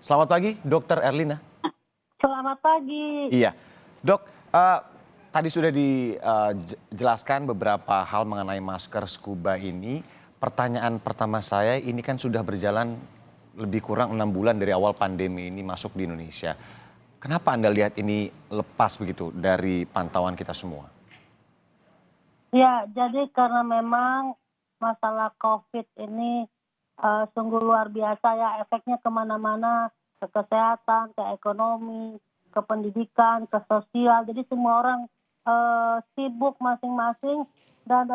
Selamat pagi, Dokter Erlina. Selamat pagi. Iya, Dok, tadi sudah dijelaskan beberapa hal mengenai masker scuba ini. Pertanyaan pertama saya, ini kan sudah berjalan lebih kurang 6 bulan dari awal pandemi ini masuk di Indonesia. Kenapa Anda lihat ini lepas begitu dari pantauan kita semua? Ya, jadi karena memang masalah COVID ini sungguh luar biasa ya, efeknya kemana-mana, ke kesehatan, ke ekonomi, ke pendidikan, ke sosial. Jadi semua orang sibuk masing-masing dan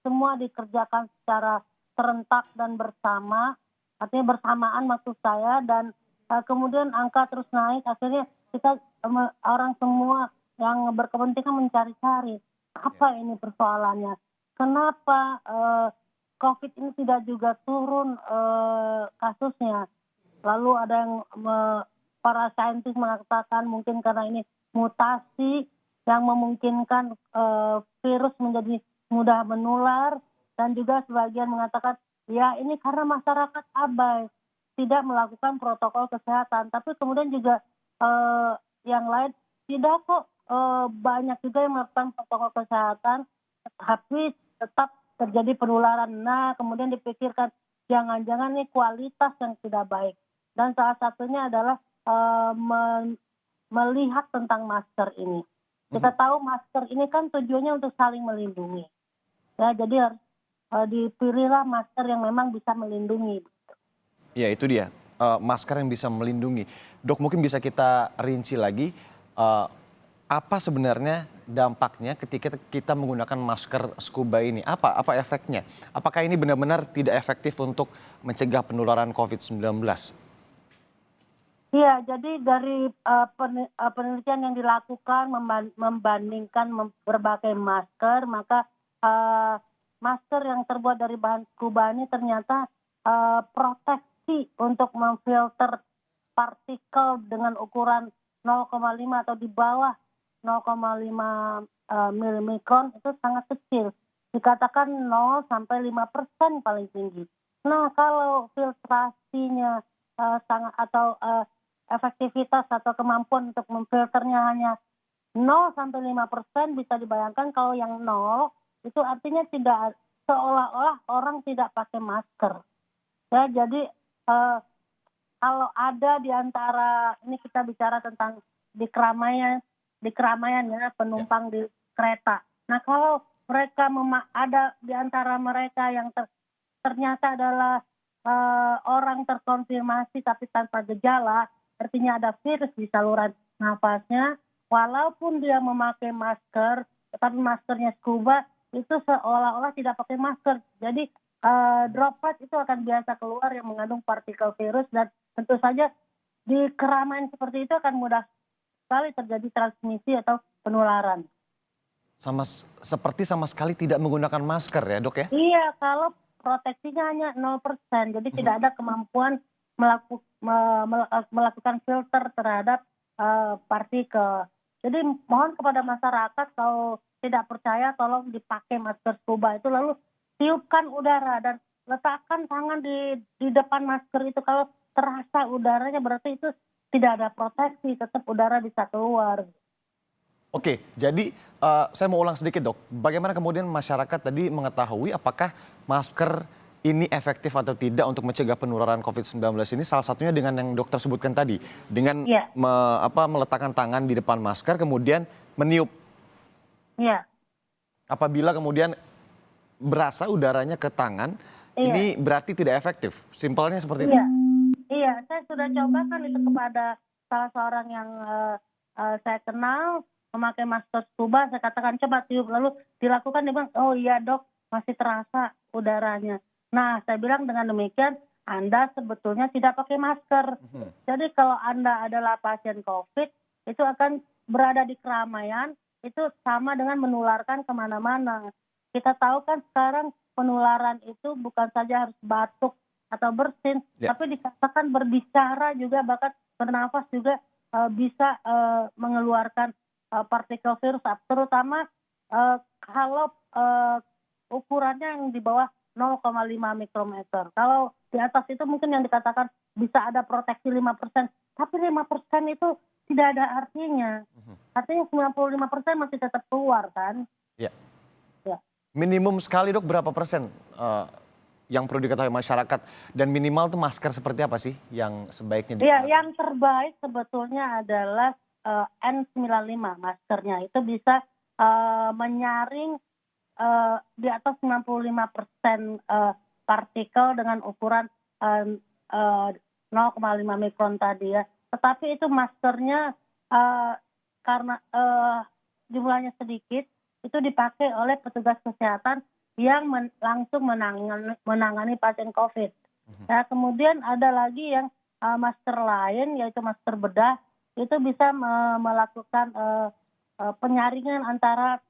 semua dikerjakan secara serentak dan bersama, artinya bersamaan maksud saya, dan kemudian angka terus naik, akhirnya kita orang semua yang berkepentingan mencari-cari apa ini persoalannya, kenapa COVID ini tidak juga turun kasusnya. Lalu ada yang para saintis mengatakan mungkin karena ini mutasi yang memungkinkan virus menjadi mudah menular, dan juga sebagian mengatakan ya ini karena masyarakat abai, tidak melakukan protokol kesehatan. Tapi kemudian juga yang lain tidak kok, banyak juga yang melakukan protokol kesehatan, tapi tetap terjadi penularan. Nah, kemudian dipikirkan jangan-jangan nih kualitas yang tidak baik. Dan salah satunya adalah melihat tentang masker ini. Kita tahu masker ini kan tujuannya untuk saling melindungi. Ya, jadi harus dipilihlah masker yang memang bisa melindungi. Ya itu dia, masker yang bisa melindungi. Dok, mungkin bisa kita rinci lagi, apa sebenarnya dampaknya ketika kita menggunakan masker scuba ini? Apa efeknya? Apakah ini benar-benar tidak efektif untuk mencegah penularan COVID-19? Iya, jadi dari penelitian yang dilakukan membandingkan berbagai masker, maka masker yang terbuat dari bahan scuba ini ternyata proteksi untuk memfilter partikel dengan ukuran 0,5 atau di bawah 0,5 milimikron itu sangat kecil. Dikatakan 0 sampai 5% paling tinggi. Nah, kalau filtrasinya sangat atau efektivitas atau kemampuan untuk memfilternya hanya 0 sampai 5%, bisa dibayangkan kalau yang 0 itu artinya tidak, seolah-olah orang tidak pakai masker. Ya, jadi kalau ada di antara, ini kita bicara tentang di keramaian ya, penumpang di kereta. Nah, kalau mereka ada di antara mereka yang ternyata adalah orang terkonfirmasi tapi tanpa gejala, artinya ada virus di saluran nafasnya, walaupun dia memakai masker, tetapi maskernya scuba, itu seolah-olah tidak pakai masker. Jadi droplet itu akan biasa keluar yang mengandung partikel virus, dan tentu saja di keramaian seperti itu akan mudah sekali terjadi transmisi atau penularan. Seperti sama sekali tidak menggunakan masker ya, Dok ya? Iya, kalau proteksinya hanya 0%, jadi tidak ada kemampuan melakukan filter terhadap partikel. Jadi mohon kepada masyarakat, kalau tidak percaya tolong dipakai masker scuba itu, lalu tiupkan udara dan letakkan tangan di depan masker itu. Kalau terasa udaranya berarti itu tidak ada proteksi, tetap udara bisa keluar. Oke, jadi saya mau ulang sedikit, Dok. Bagaimana kemudian masyarakat tadi mengetahui apakah masker ini efektif atau tidak untuk mencegah penularan COVID-19 ini? Salah satunya dengan yang dokter sebutkan tadi, dengan Iya. meletakkan tangan di depan masker kemudian meniup. Iya. Apabila kemudian berasa udaranya ke tangan, Iya. ini berarti tidak efektif. Simpelnya seperti itu. Iya, iya, saya sudah cobakan itu kepada salah seorang yang saya kenal memakai masker scuba. Saya katakan coba tiup, lalu dilakukan, dia bilang, oh iya dok, masih terasa udaranya. Nah, saya bilang dengan demikian Anda sebetulnya tidak pakai masker. Jadi kalau Anda adalah pasien COVID, itu akan berada di keramaian, itu sama dengan menularkan kemana-mana. Kita tahu kan sekarang penularan itu bukan saja harus batuk atau bersin, tapi dikatakan berbicara juga, bahkan bernafas juga bisa mengeluarkan partikel virus, terutama kalau ukurannya yang di bawah 0,5 mikrometer. Kalau di atas itu mungkin yang dikatakan bisa ada proteksi 5%, tapi 5% itu tidak ada artinya. Artinya 95% masih tetap keluar kan. Ya. Ya. Minimum sekali dok berapa persen yang perlu diketahui masyarakat dan minimal tuh masker seperti apa sih yang sebaiknya Iya, digunakan? yang terbaik sebetulnya adalah N95 maskernya. Itu bisa menyaring di atas 95% partikel dengan ukuran 0,5 mikron tadi ya. Tetapi itu maskernya karena jumlahnya sedikit, itu dipakai oleh petugas kesehatan yang langsung menangani pasien COVID. Ya, kemudian ada lagi yang masker lain, yaitu masker bedah, itu bisa melakukan penyaringan antara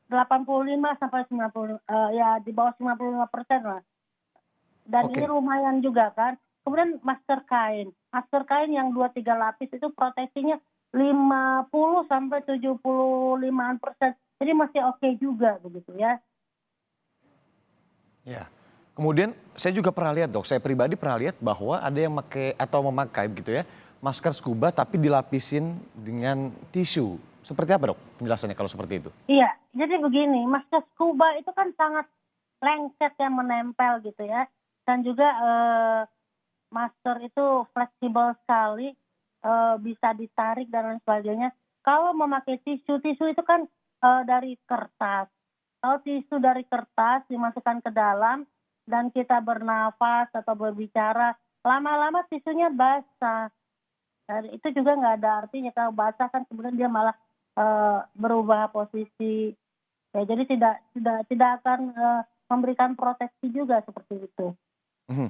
85 sampai 90, ya di bawah 95% lah. Dan ini Oke. lumayan juga kan. Kemudian masker kain yang 2-3 lapis itu proteksinya 50 sampai 75%. Jadi masih oke juga begitu ya. Ya. Kemudian saya juga pernah lihat dok, saya pribadi pernah lihat bahwa ada yang memakai gitu ya masker scuba tapi dilapisin dengan tisu. Seperti apa dok penjelasannya kalau seperti itu? Iya, jadi begini, masker scuba itu kan sangat lengket yang menempel gitu ya. Dan juga masker itu fleksibel sekali, bisa ditarik dan lain sebagainya. Kalau memakai tisu itu kan dari kertas. Kalau tisu dari kertas dimasukkan ke dalam dan kita bernafas atau berbicara, lama-lama tisunya basah. Dan itu juga nggak ada artinya, kalau basah kan kemudian dia malah berubah posisi. Ya, jadi tidak akan memberikan proteksi juga seperti itu. Mhm.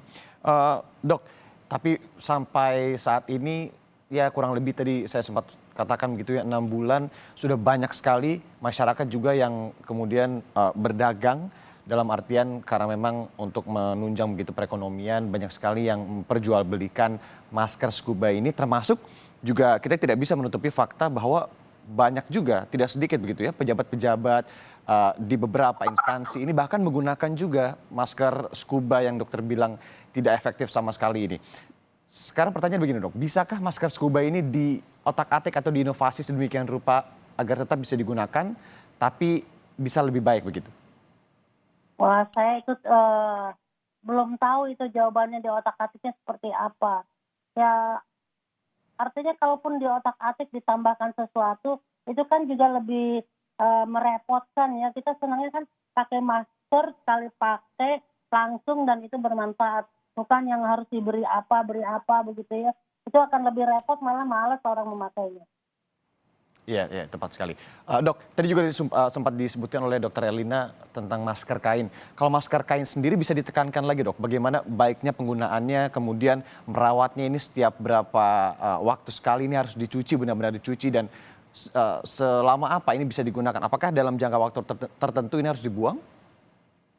Dok, tapi sampai saat ini ya kurang lebih tadi saya sempat katakan begitu ya 6 bulan sudah banyak sekali masyarakat juga yang kemudian berdagang dalam artian karena memang untuk menunjang begitu perekonomian banyak sekali yang memperjualbelikan masker scuba ini termasuk juga kita tidak bisa menutupi fakta bahwa banyak juga tidak sedikit begitu ya pejabat-pejabat di beberapa instansi ini bahkan menggunakan juga masker scuba yang dokter bilang tidak efektif sama sekali ini. Sekarang pertanyaan begini dok, bisakah masker scuba ini diotak-atik atau diinovasi sedemikian rupa agar tetap bisa digunakan tapi bisa lebih baik begitu? Wah, saya ikut belum tahu itu jawabannya di otak-atiknya seperti apa. Ya, artinya kalaupun di otak-atik ditambahkan sesuatu, itu kan juga lebih merepotkan ya. Kita senangnya kan pakai masker, sekali pakai langsung dan itu bermanfaat. Bukan yang harus beri apa begitu ya. Itu akan lebih repot, malah malas orang memakainya. Iya, iya, tepat sekali. Dok, tadi juga sempat disebutkan oleh Dokter Elina tentang masker kain. Kalau masker kain sendiri bisa ditekankan lagi dok, bagaimana baiknya penggunaannya, kemudian merawatnya ini setiap berapa waktu sekali ini harus dicuci, benar-benar dicuci dan selama apa ini bisa digunakan? Apakah dalam jangka waktu tertentu ini harus dibuang?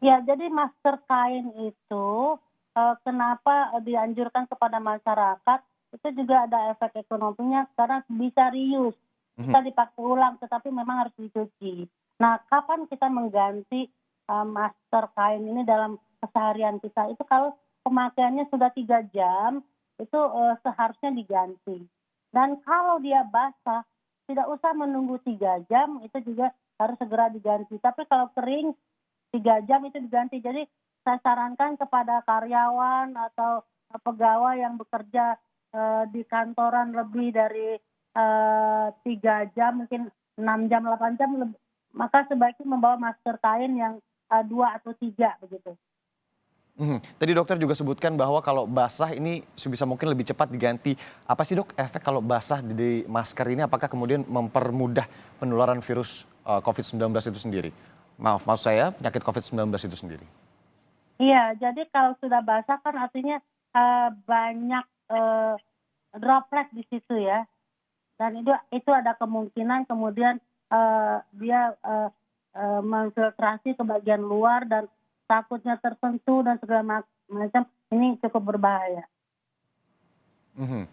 Ya, jadi masker kain itu kenapa dianjurkan kepada masyarakat, itu juga ada efek ekonominya karena bisa reuse, bisa dipakai ulang, tetapi memang harus dicuci. Nah, kapan kita mengganti masker kain ini dalam keseharian kita? Itu kalau pemakaiannya sudah 3 jam, itu seharusnya diganti. Dan kalau dia basah, tidak usah menunggu 3 jam, itu juga harus segera diganti. Tapi kalau kering, 3 jam itu diganti. Jadi saya sarankan kepada karyawan atau pegawai yang bekerja di kantoran lebih dari 3 jam, mungkin 6 jam, 8 jam, maka sebaiknya membawa masker kain yang 2 atau 3 begitu. Tadi dokter juga sebutkan bahwa kalau basah ini sebisa mungkin lebih cepat diganti. Apa sih dok efek kalau basah di masker ini? Apakah kemudian mempermudah penularan virus COVID-19 itu sendiri? Maksud saya penyakit COVID-19 itu sendiri. Iya, jadi kalau sudah basah kan artinya banyak droplet di situ ya. Dan itu ada kemungkinan kemudian dia menfiltrasi ke bagian luar dan takutnya tersentuh dan segala macam, ini cukup berbahaya. Mhm.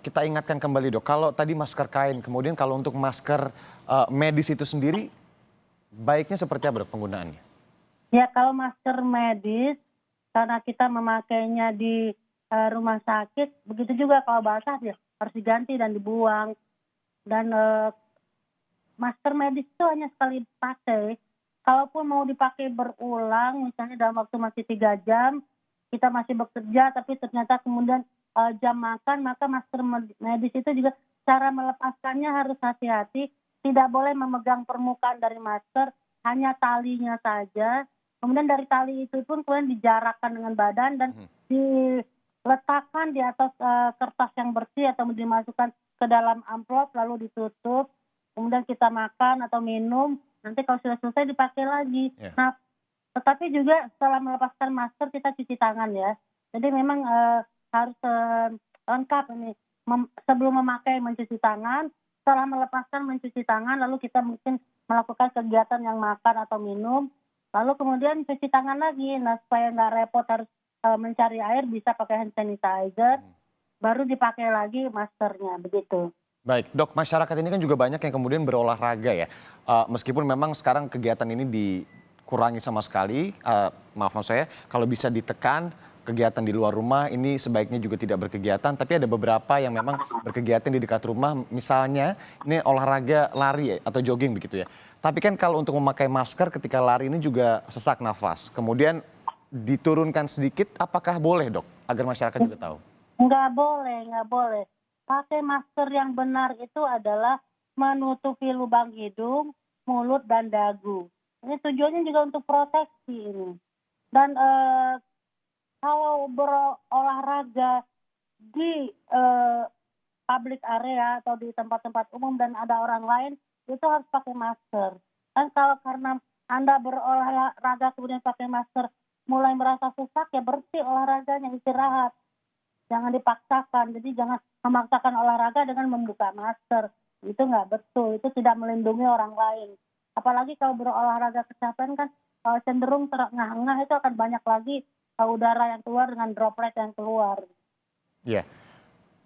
Kita ingatkan kembali dok, kalau tadi masker kain, kemudian kalau untuk masker medis itu sendiri, baiknya seperti apa dok penggunaannya? Ya kalau masker medis, karena kita memakainya di rumah sakit, begitu juga kalau basah ya harus diganti dan dibuang. Dan masker medis itu hanya sekali pakai. Kalaupun mau dipakai berulang, misalnya dalam waktu masih 3 jam, kita masih bekerja, tapi ternyata kemudian jam makan, maka masker medis itu juga cara melepaskannya harus hati-hati. Tidak boleh memegang permukaan dari masker, hanya talinya saja. Kemudian dari tali itu pun kemudian dijarakkan dengan badan dan diletakkan di atas kertas yang bersih atau dimasukkan ke dalam amplop lalu ditutup. Kemudian kita makan atau minum, nanti kalau sudah selesai dipakai lagi. Ya. Nah, tetapi juga setelah melepaskan masker kita cuci tangan ya. Jadi memang harus lengkap ini. Sebelum memakai mencuci tangan, setelah melepaskan mencuci tangan, lalu kita mungkin melakukan kegiatan yang makan atau minum, lalu kemudian cuci tangan lagi. Nah, supaya nggak repot harus mencari air, bisa pakai hand sanitizer, baru dipakai lagi maskernya, begitu. Baik, Dok, masyarakat ini kan juga banyak yang kemudian berolahraga ya. Meskipun memang sekarang kegiatan ini dikurangi sama sekali, maaf maksud saya, kalau bisa ditekan kegiatan di luar rumah ini sebaiknya juga tidak berkegiatan, tapi ada beberapa yang memang berkegiatan di dekat rumah, misalnya ini olahraga lari ya, atau jogging begitu ya. Tapi kan kalau untuk memakai masker ketika lari ini juga sesak nafas, kemudian diturunkan sedikit, apakah boleh Dok, agar masyarakat juga tahu? Nggak boleh, nggak boleh. Pakai masker yang benar itu adalah menutupi lubang hidung, mulut, dan dagu. Ini tujuannya juga untuk proteksi ini. Dan kalau berolahraga di public area atau di tempat-tempat umum dan ada orang lain, itu harus pakai masker. Dan kalau karena Anda berolahraga kemudian pakai masker, mulai merasa sesak, ya berhenti olahraganya, istirahat. Jangan dipaksakan, jadi jangan memaksakan olahraga dengan membuka masker. Itu nggak betul, itu tidak melindungi orang lain. Apalagi kalau berolahraga kecapean kan cenderung terengah-engah, itu akan banyak lagi udara yang keluar dengan droplet yang keluar. Iya.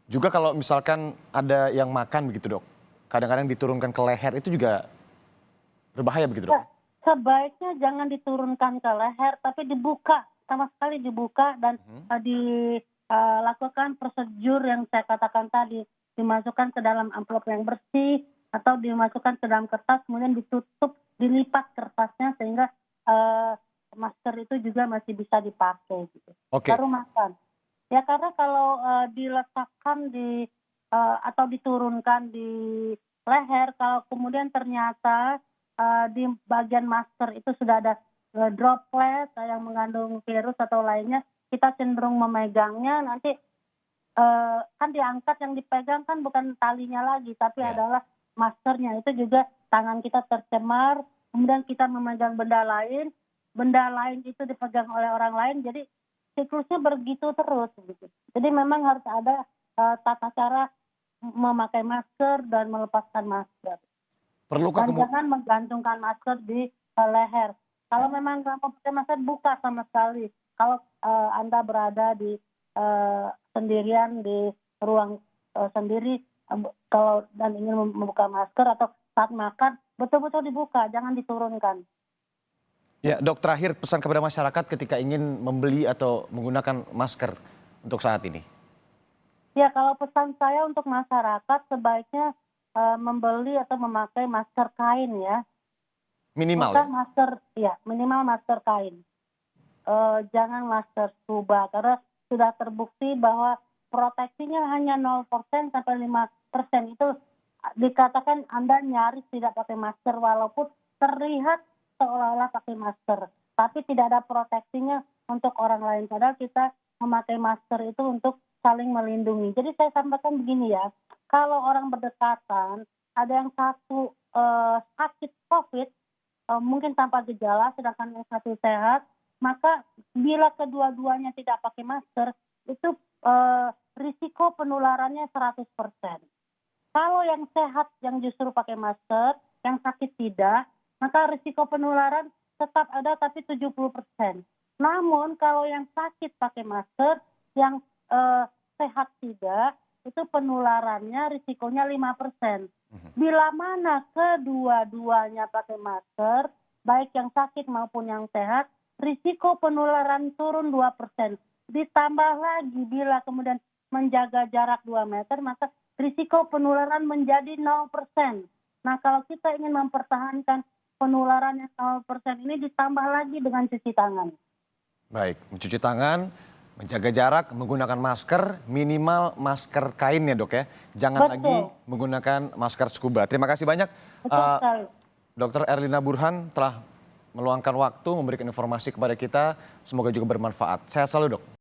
Juga kalau misalkan ada yang makan begitu Dok, kadang-kadang diturunkan ke leher itu juga berbahaya begitu Dok? Ya, sebaiknya jangan diturunkan ke leher, tapi dibuka, sama sekali dibuka dan dilakukan prosedur yang saya katakan tadi, dimasukkan ke dalam amplop yang bersih atau dimasukkan ke dalam kertas, kemudian ditutup, dilipat kertasnya sehingga masker itu juga masih bisa dipakai gitu. Oke, Baru makan. Ya karena kalau diletakkan atau diturunkan di leher, kalau kemudian ternyata di bagian masker itu sudah ada droplet yang mengandung virus atau lainnya, kita cenderung memegangnya, nanti kan diangkat, yang dipegang kan bukan talinya lagi, tapi ya. adalah maskernya. Itu juga tangan kita tercemar, kemudian kita memegang benda lain itu dipegang oleh orang lain, jadi siklusnya begitu terus gitu. Jadi memang harus ada tata cara memakai masker dan melepaskan masker. Perlukah Dan kemudian, jangan menggantungkan masker di leher. Kalau memang nggak mau pakai masker, buka sama sekali. Kalau Anda berada di sendirian di ruang sendiri, kalau dan ingin membuka masker atau saat makan, betul-betul dibuka, jangan diturunkan. ya Dok, terakhir pesan kepada masyarakat ketika ingin membeli atau menggunakan masker untuk saat ini? Ya, kalau pesan saya untuk masyarakat sebaiknya membeli atau memakai masker kain ya, Minimal bukan ya? masker, ya minimal masker kain. Jangan masker scuba karena sudah terbukti bahwa proteksinya hanya 0% sampai 5%. Itu dikatakan Anda nyaris tidak pakai masker walaupun terlihat seolah-olah pakai masker. Tapi tidak ada proteksinya untuk orang lain. Padahal kita memakai masker itu untuk saling melindungi. Jadi saya sampaikan begini ya, kalau orang berdekatan, ada yang satu sakit COVID, mungkin tanpa gejala, sedangkan yang satu sehat, maka bila kedua-duanya tidak pakai masker, itu risiko penularannya 100%. Kalau yang sehat yang justru pakai masker, yang sakit tidak, maka risiko penularan tetap ada tapi 70%. Namun kalau yang sakit pakai masker, yang sehat tidak, itu penularannya risikonya 5%. Bila mana kedua-duanya pakai masker, baik yang sakit maupun yang sehat, risiko penularan turun 2%. Ditambah lagi bila kemudian menjaga jarak 2 meter, maka risiko penularan menjadi 0%. Nah, kalau kita ingin mempertahankan penularan yang 0% ini ditambah lagi dengan cuci tangan. Baik, mencuci tangan, menjaga jarak, menggunakan masker, minimal masker kain ya dok ya. Jangan Betul. lagi menggunakan masker scuba. Terima kasih banyak Betul sekali. Dr. Erlina Burhan telah meluangkan waktu memberikan informasi kepada kita. Semoga juga bermanfaat. Sehat selalu dok.